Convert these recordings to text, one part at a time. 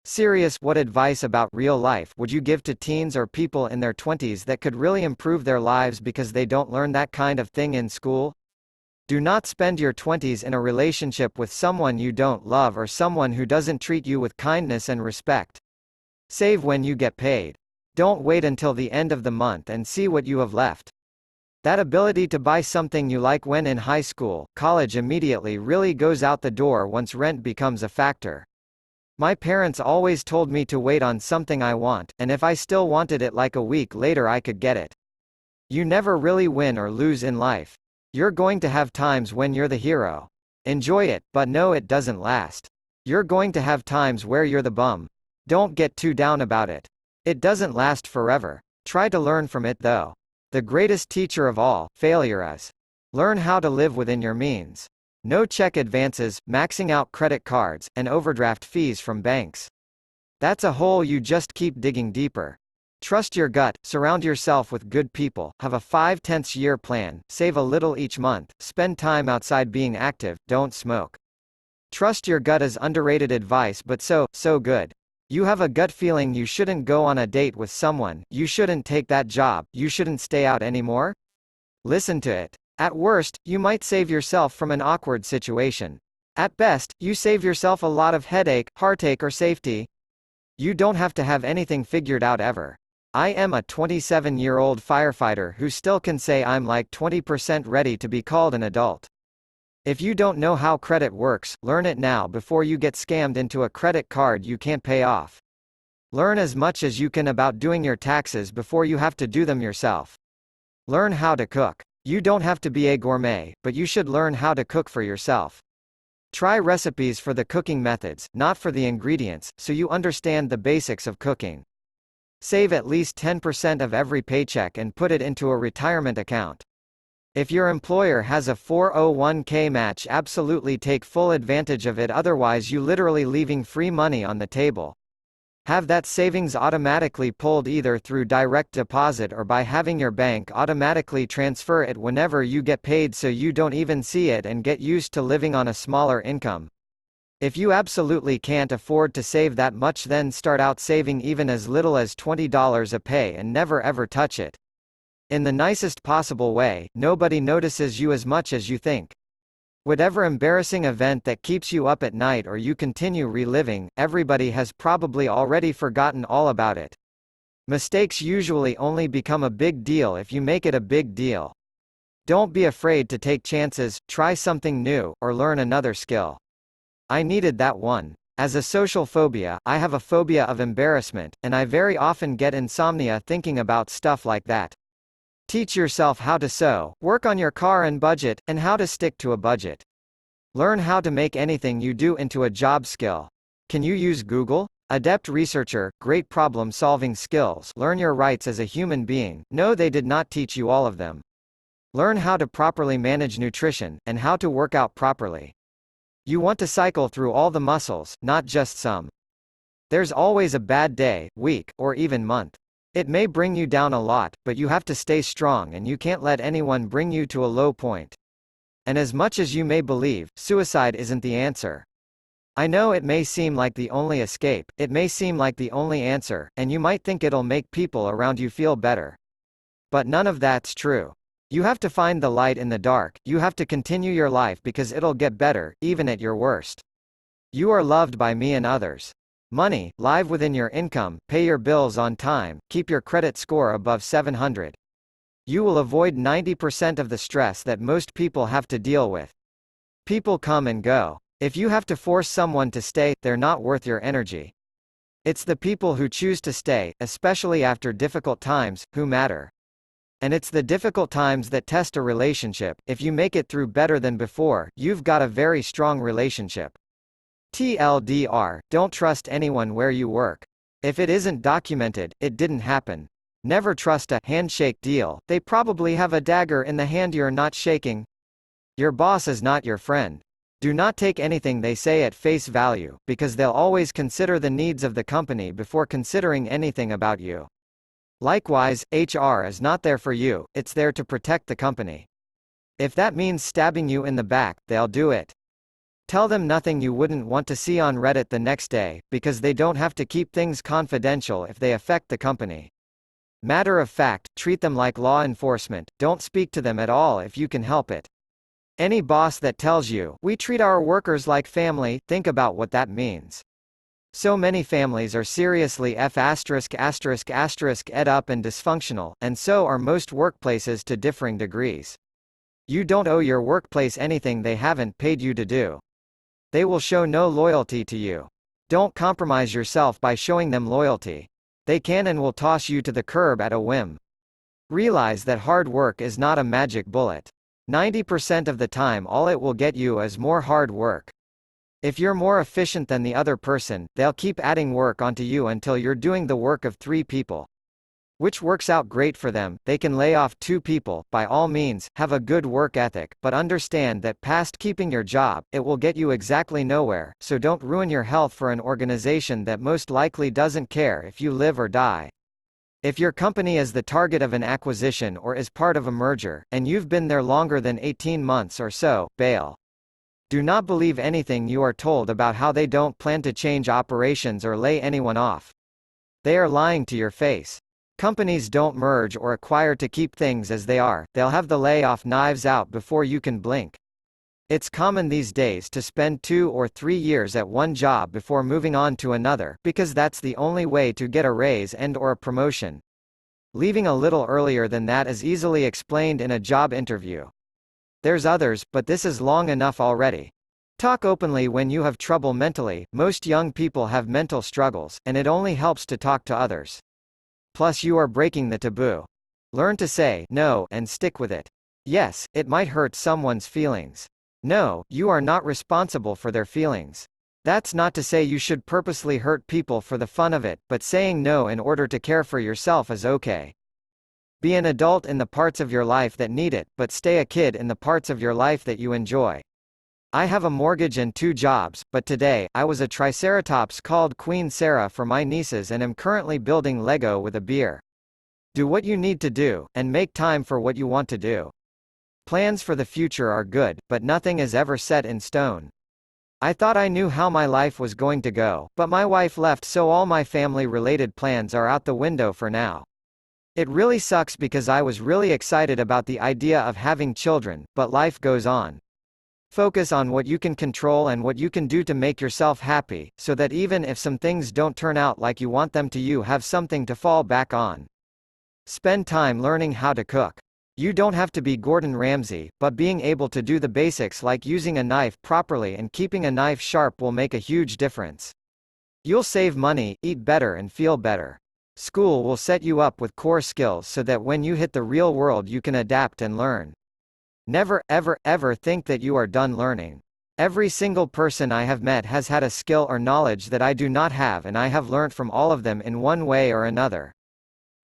Serious, what advice about real life would you give to teens or people in their 20s that could really improve their lives because they don't learn that kind of thing in school? Do not spend your 20s in a relationship with someone you don't love or someone who doesn't treat you with kindness and respect. Save when you get paid. Don't wait until the end of the month and see what you have left. That ability to buy something you like when in high school, college immediately really goes out the door once rent becomes a factor. My parents always told me to wait on something I want, and if I still wanted it like a week later I could get it. You never really win or lose in life. You're going to have times when you're the hero. Enjoy it, but know it doesn't last. You're going to have times where you're the bum. Don't get too down about it. It doesn't last forever. Try to learn from it though. The greatest teacher of all, failure is. Learn how to live within your means. No check advances, maxing out credit cards, and overdraft fees from banks. That's a hole you just keep digging deeper. Trust your gut, surround yourself with good people, have a 5/10-year plan, save a little each month, spend time outside being active, don't smoke. Trust your gut is underrated advice but so good. You have a gut feeling you shouldn't go on a date with someone, you shouldn't take that job, you shouldn't stay out anymore? Listen to it. At worst, you might save yourself from an awkward situation. At best, you save yourself a lot of headache, heartache or safety. You don't have to have anything figured out ever. I am a 27-year-old firefighter who still can say I'm like 20% ready to be called an adult. If you don't know how credit works, learn it now before you get scammed into a credit card you can't pay off. Learn as much as you can about doing your taxes before you have to do them yourself. Learn how to cook. You don't have to be a gourmet, but you should learn how to cook for yourself. Try recipes for the cooking methods, not for the ingredients, so you understand the basics of cooking. Save at least 10% of every paycheck and put it into a retirement account. If your employer has a 401k match, absolutely take full advantage of it, otherwise you literally leaving free money on the table. Have that savings automatically pulled either through direct deposit or by having your bank automatically transfer it whenever you get paid so you don't even see it and get used to living on a smaller income. If you absolutely can't afford to save that much, then start out saving even as little as $20 a pay and never ever touch it. In the nicest possible way, nobody notices you as much as you think. Whatever embarrassing event that keeps you up at night or you continue reliving, everybody has probably already forgotten all about it. Mistakes usually only become a big deal if you make it a big deal. Don't be afraid to take chances, try something new, or learn another skill. I needed that one. As a social phobia, I have a phobia of embarrassment, and I very often get insomnia thinking about stuff like that. Teach yourself how to sew, work on your car and budget, and how to stick to a budget. Learn how to make anything you do into a job skill. Can you use Google? Adept researcher, great problem-solving skills. Learn your rights as a human being. No, they did not teach you all of them. Learn how to properly manage nutrition, and how to work out properly. You want to cycle through all the muscles, not just some. There's always a bad day, week, or even month. It may bring you down a lot, but you have to stay strong and you can't let anyone bring you to a low point. And as much as you may believe, suicide isn't the answer. I know it may seem like the only escape, it may seem like the only answer, and you might think it'll make people around you feel better. But none of that's true. You have to find the light in the dark, you have to continue your life because it'll get better, even at your worst. You are loved by me and others. Money, live within your income, pay your bills on time, keep your credit score above 700. You will avoid 90% of the stress that most people have to deal with. People come and go. If you have to force someone to stay, they're not worth your energy. It's the people who choose to stay, especially after difficult times, who matter. And it's the difficult times that test a relationship. If you make it through better than before, you've got a very strong relationship. TLDR, don't trust anyone where you work. If it isn't documented, it didn't happen. Never trust a handshake deal, they probably have a dagger in the hand you're not shaking. Your boss is not your friend. Do not take anything they say at face value, because they'll always consider the needs of the company before considering anything about you. Likewise, HR is not there for you, it's there to protect the company. If that means stabbing you in the back, they'll do it. Tell them nothing you wouldn't want to see on Reddit the next day, because they don't have to keep things confidential if they affect the company. Matter of fact, treat them like law enforcement, don't speak to them at all if you can help it. Any boss that tells you, "We treat our workers like family," think about what that means. So many families are seriously ed up and dysfunctional, and so are most workplaces to differing degrees. You don't owe your workplace anything they haven't paid you to do. They will show no loyalty to you. Don't compromise yourself by showing them loyalty. They can and will toss you to the curb at a whim. Realize that hard work is not a magic bullet. 90% of the time all it will get you is more hard work. If you're more efficient than the other person, they'll keep adding work onto you until you're doing the work of 3 people. Which works out great for them. They can lay off 2 people, by all means, have a good work ethic, but understand that past keeping your job, it will get you exactly nowhere, so don't ruin your health for an organization that most likely doesn't care if you live or die. If your company is the target of an acquisition or is part of a merger, and you've been there longer than 18 months or so, bail. Do not believe anything you are told about how they don't plan to change operations or lay anyone off. They are lying to your face. Companies don't merge or acquire to keep things as they are, they'll have the layoff knives out before you can blink. It's common these days to spend 2 or 3 years at one job before moving on to another, because that's the only way to get a raise and/or a promotion. Leaving a little earlier than that is easily explained in a job interview. There's others, but this is long enough already. Talk openly when you have trouble mentally. Most young people have mental struggles, and it only helps to talk to others. Plus you are breaking the taboo. Learn to say no and stick with it. Yes, it might hurt someone's feelings. No, you are not responsible for their feelings. That's not to say you should purposely hurt people for the fun of it, but saying no in order to care for yourself is okay. Be an adult in the parts of your life that need it, but stay a kid in the parts of your life that you enjoy. I have a mortgage and 2 jobs, but today, I was a Triceratops called Queen Sarah for my nieces and am currently building Lego with a beer. Do what you need to do, and make time for what you want to do. Plans for the future are good, but nothing is ever set in stone. I thought I knew how my life was going to go, but my wife left, so all my family-related plans are out the window for now. It really sucks because I was really excited about the idea of having children, but life goes on. Focus on what you can control and what you can do to make yourself happy, so that even if some things don't turn out like you want them to, you have something to fall back on. Spend time learning how to cook. You don't have to be Gordon Ramsay, but being able to do the basics like using a knife properly and keeping a knife sharp will make a huge difference. You'll save money, eat better and feel better. School will set you up with core skills so that when you hit the real world you can adapt and learn. Never, ever, ever think that you are done learning. Every single person I have met has had a skill or knowledge that I do not have, and I have learnt from all of them in one way or another.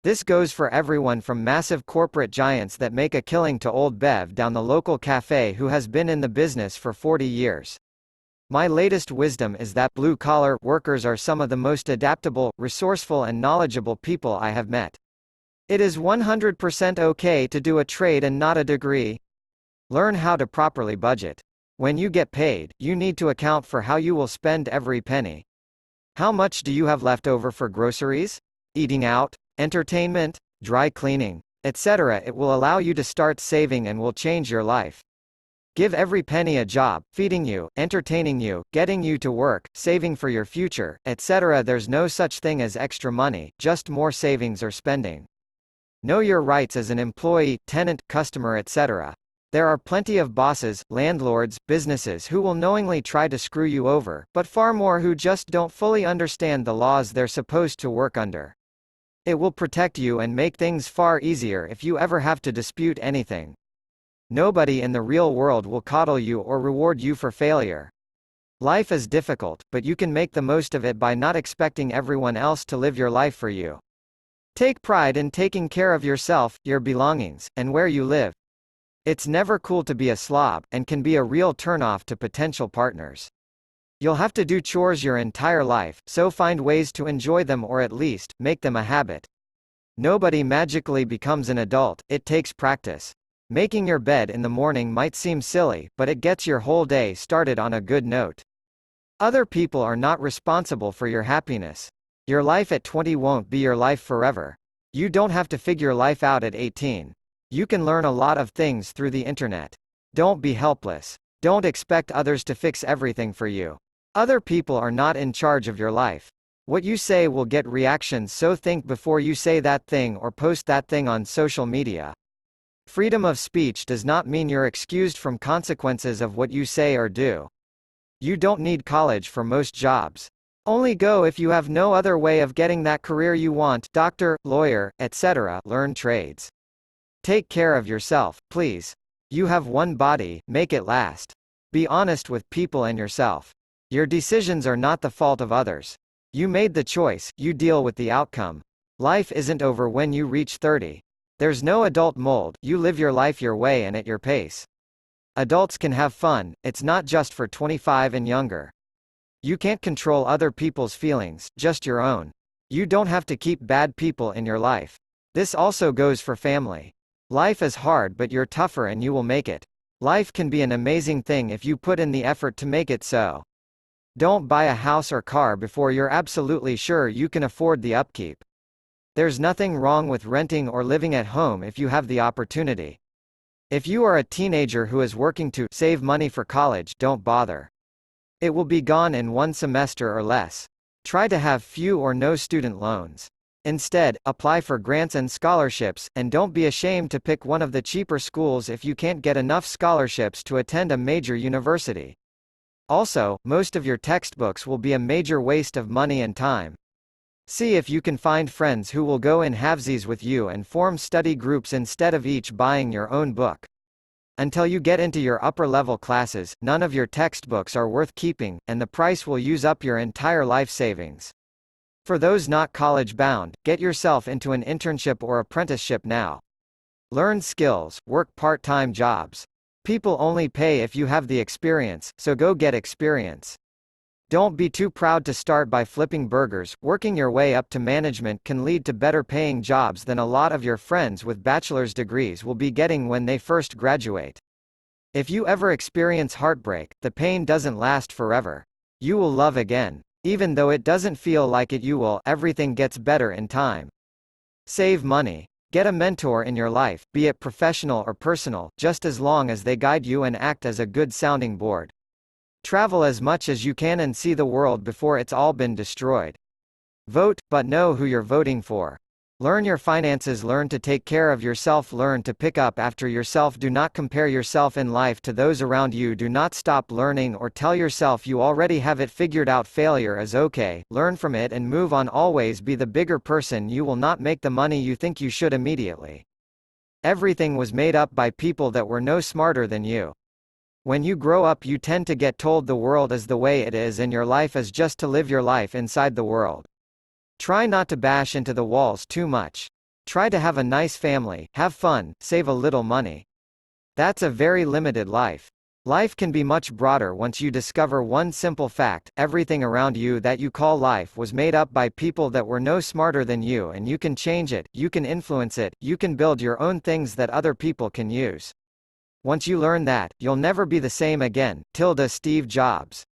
This goes for everyone from massive corporate giants that make a killing to old Bev down the local cafe who has been in the business for 40 years. My latest wisdom is that blue-collar workers are some of the most adaptable, resourceful and knowledgeable people I have met. It is 100% okay to do a trade and not a degree. Learn how to properly budget. When you get paid, you need to account for how you will spend every penny. How much do you have left over for groceries, eating out, entertainment, dry cleaning, etc.? It will allow you to start saving and will change your life. Give every penny a job, feeding you, entertaining you, getting you to work, saving for your future, etc. There's no such thing as extra money, just more savings or spending. Know your rights as an employee, tenant, customer, etc. There are plenty of bosses, landlords, businesses who will knowingly try to screw you over, but far more who just don't fully understand the laws they're supposed to work under. It will protect you and make things far easier if you ever have to dispute anything. Nobody in the real world will coddle you or reward you for failure. Life is difficult, but you can make the most of it by not expecting everyone else to live your life for you. Take pride in taking care of yourself, your belongings, and where you live. It's never cool to be a slob, and can be a real turnoff to potential partners. You'll have to do chores your entire life, so find ways to enjoy them or at least, make them a habit. Nobody magically becomes an adult, it takes practice. Making your bed in the morning might seem silly, but it gets your whole day started on a good note. Other people are not responsible for your happiness. Your life at 20 won't be your life forever. You don't have to figure life out at 18. You can learn a lot of things through the internet. Don't be helpless. Don't expect others to fix everything for you. Other people are not in charge of your life. What you say will get reactions, so think before you say that thing or post that thing on social media. Freedom of speech does not mean you're excused from consequences of what you say or do. You don't need college for most jobs. Only go if you have no other way of getting that career you want, doctor, lawyer, etc. Learn trades. Take care of yourself, please. You have one body, make it last. Be honest with people and yourself. Your decisions are not the fault of others. You made the choice, you deal with the outcome. Life isn't over when you reach 30. There's no adult mold, you live your life your way and at your pace. Adults can have fun, it's not just for 25 and younger. You can't control other people's feelings, just your own. You don't have to keep bad people in your life. This also goes for family. Life is hard, but you're tougher and you will make it. Life can be an amazing thing if you put in the effort to make it so. Don't buy a house or car before you're absolutely sure you can afford the upkeep. There's nothing wrong with renting or living at home if you have the opportunity. If you are a teenager who is working to save money for college, don't bother. It will be gone in one semester or less. Try to have few or no student loans. Instead, apply for grants and scholarships, and don't be ashamed to pick one of the cheaper schools if you can't get enough scholarships to attend a major university. Also, most of your textbooks will be a major waste of money and time. See if you can find friends who will go in halvesies with you and form study groups instead of each buying your own book. Until you get into your upper-level classes, none of your textbooks are worth keeping, and the price will use up your entire life savings. For those not college-bound, get yourself into an internship or apprenticeship now. Learn skills, work part-time jobs. People only pay if you have the experience, so go get experience. Don't be too proud to start by flipping burgers. Working your way up to management can lead to better paying jobs than a lot of your friends with bachelor's degrees will be getting when they first graduate. If you ever experience heartbreak, the pain doesn't last forever. You will love again. Even though it doesn't feel like it, you will. Everything gets better in time. Save money. Get a mentor in your life, be it professional or personal, just as long as they guide you and act as a good sounding board. Travel as much as you can and see the world before it's all been destroyed. Vote, but know who you're voting for. Learn your finances, learn to take care of yourself, learn to pick up after yourself. Do not compare yourself in life to those around you. Do not stop learning or tell yourself you already have it figured out. Failure is okay, learn from it and move on. Always be the bigger person. You will not make the money you think you should immediately. Everything was made up by people that were no smarter than you. When you grow up, you tend to get told the world is the way it is and your life is just to live your life inside the world. Try not to bash into the walls too much. Try to have a nice family, have fun, save a little money. That's a very limited life. Life can be much broader once you discover one simple fact: everything around you that you call life was made up by people that were no smarter than you, and you can change it, you can influence it, you can build your own things that other people can use. Once you learn that, you'll never be the same again. Steve Jobs.